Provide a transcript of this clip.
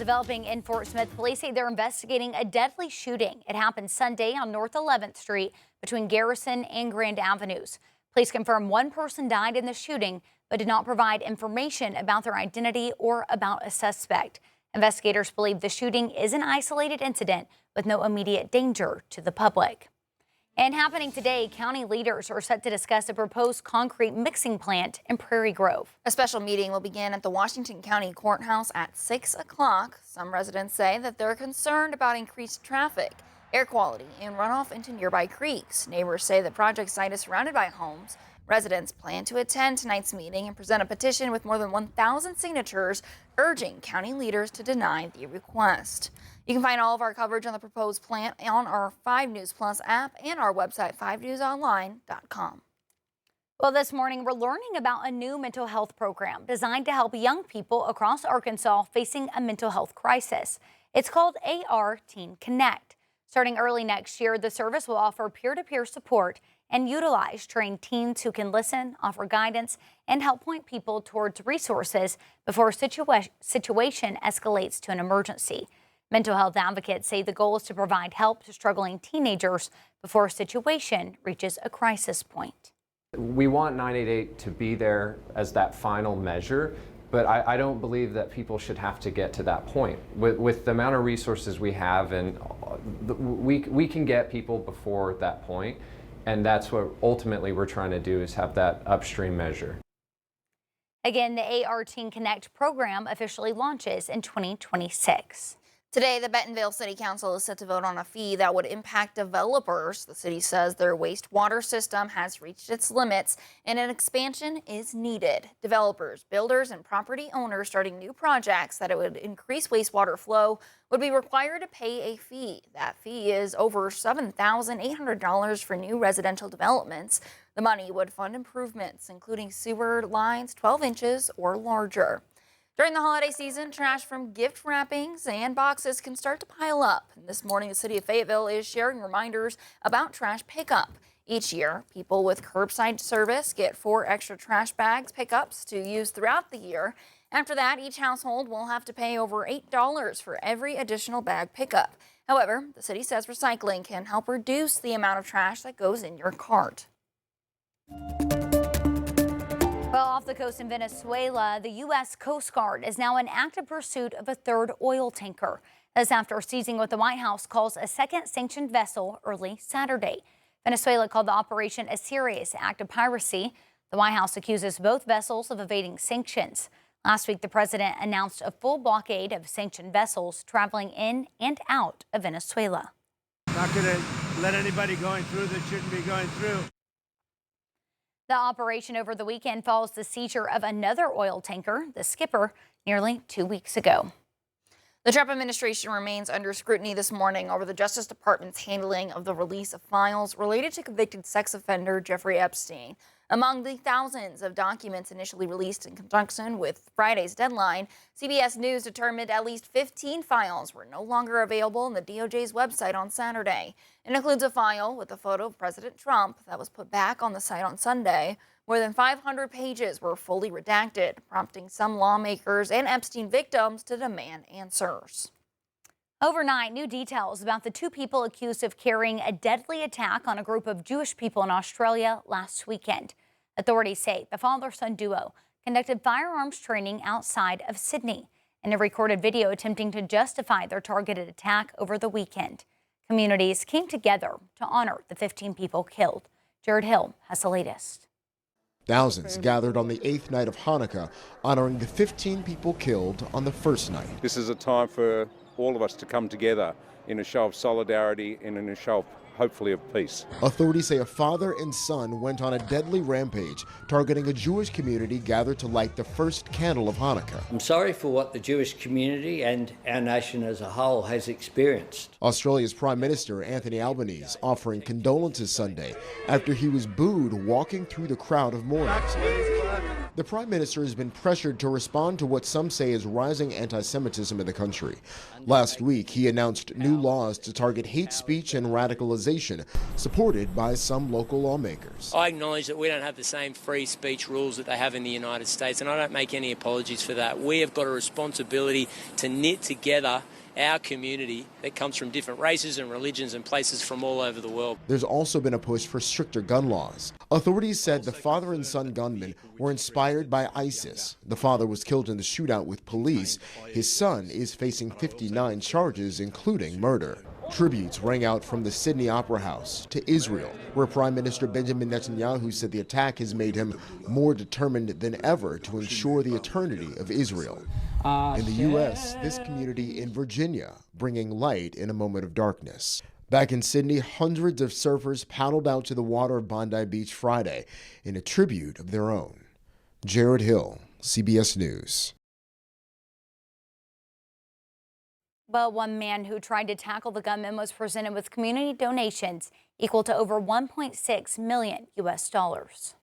developing in Fort Smith, police say they're investigating a deadly shooting. It happened Sunday on North 11th Street between Garrison and Grand Avenues. Police confirm one person died in the shooting, but did not provide information about their identity or about a suspect. Investigators believe the shooting is an isolated incident with no immediate danger to the public. And happening today, county leaders are set to discuss a proposed concrete mixing plant in Prairie Grove. A special meeting will begin at the Washington County Courthouse at 6 o'clock. Some residents say that they're concerned about increased traffic, air quality, and runoff into nearby creeks. Neighbors say the project site is surrounded by homes. Residents plan to attend tonight's meeting and present a petition with more than 1,000 signatures urging county leaders to deny the request. You can find all of our coverage on the proposed plant on our 5 News Plus app and our website, 5newsonline.com. Well, this morning we're learning about a new mental health program designed to help young people across Arkansas facing a mental health crisis. It's called AR Teen Connect. Starting early next year, the service will offer peer-to-peer support and utilize trained teens who can listen, offer guidance, and help point people towards resources before a situation escalates to an emergency. Mental health advocates say the goal is to provide help to struggling teenagers before a situation reaches a crisis point. We want 988 to be there as that final measure, but I don't believe that people should have to get to that point. With the amount of resources we have, and we can get people before that point, and that's what ultimately we're trying to do, is have that upstream measure. Again, the AR Teen Connect program officially launches in 2026. Today, the Bentonville City Council is set to vote on a fee that would impact developers. The city says their wastewater system has reached its limits and an expansion is needed. Developers, builders, and property owners starting new projects that it would increase wastewater flow would be required to pay a fee. That fee is over $7,800 for new residential developments. The money would fund improvements, including sewer lines 12 inches or larger. During the holiday season, trash from gift wrappings and boxes can start to pile up. And this morning, the city of Fayetteville is sharing reminders about trash pickup. Each year, people with curbside service get 4 extra trash bags pickups to use throughout the year. After that, each household will have to pay over $8 for every additional bag pickup. However, the city says recycling can help reduce the amount of trash that goes in your cart. Well, off the coast in Venezuela, the U.S. Coast Guard is now in active pursuit of a third oil tanker. That's after seizing what the White House calls a second sanctioned vessel early Saturday. Venezuela called the operation a serious act of piracy. The White House accuses both vessels of evading sanctions. Last week, the president announced a full blockade of sanctioned vessels traveling in and out of Venezuela. Not going to let anybody going through that shouldn't be going through. The operation over the weekend follows the seizure of another oil tanker, the Skipper, nearly 2 weeks ago. The Trump administration remains under scrutiny this morning over the Justice Department's handling of the release of files related to convicted sex offender Jeffrey Epstein. Among the thousands of documents initially released in conjunction with Friday's deadline, CBS News determined at least 15 files were no longer available on the DOJ's website on Saturday. It includes a file with a photo of President Trump that was put back on the site on Sunday. More than 500 pages were fully redacted, prompting some lawmakers and Epstein victims to demand answers. Overnight, new details about the 2 people accused of carrying a deadly attack on a group of Jewish people in Australia last weekend. Authorities say the father-son duo conducted firearms training outside of Sydney in a recorded video attempting to justify their targeted attack over the weekend. Communities came together to honor the 15 people killed. Jared Hill has the latest. Thousands gathered on the 8th night of Hanukkah, honoring the 15 people killed on the first night. This is a time for all of us to come together in a show of solidarity and in a show of, hopefully, of peace. Authorities say a father and son went on a deadly rampage, targeting a Jewish community gathered to light the first candle of Hanukkah. I'm sorry for what the Jewish community and our nation as a whole has experienced. Australia's Prime Minister Anthony Albanese offering condolences Sunday after he was booed walking through the crowd of mourners. The Prime Minister has been pressured to respond to what some say is rising anti-Semitism in the country. Last week, he announced new laws to target hate speech and radicalization, supported by some local lawmakers. I acknowledge that we don't have the same free speech rules that they have in the United States, and I don't make any apologies for that. We have got a responsibility to knit together our community that comes from different races and religions and places from all over the world. There's also been a push for stricter gun laws. Authorities said the father and son gunmen were inspired by ISIS. The father was killed in the shootout with police. His son is facing 59 charges, including murder. Tributes rang out from the Sydney Opera House to Israel, where Prime Minister Benjamin Netanyahu said the attack has made him more determined than ever to ensure the eternity of Israel. In the U.S., this community in Virginia bringing light in a moment of darkness. Back in Sydney, hundreds of surfers paddled out to the water of Bondi Beach Friday in a tribute of their own. Jared Hill, CBS News. Well, one man who tried to tackle the gunman was presented with community donations equal to over $1.6 million.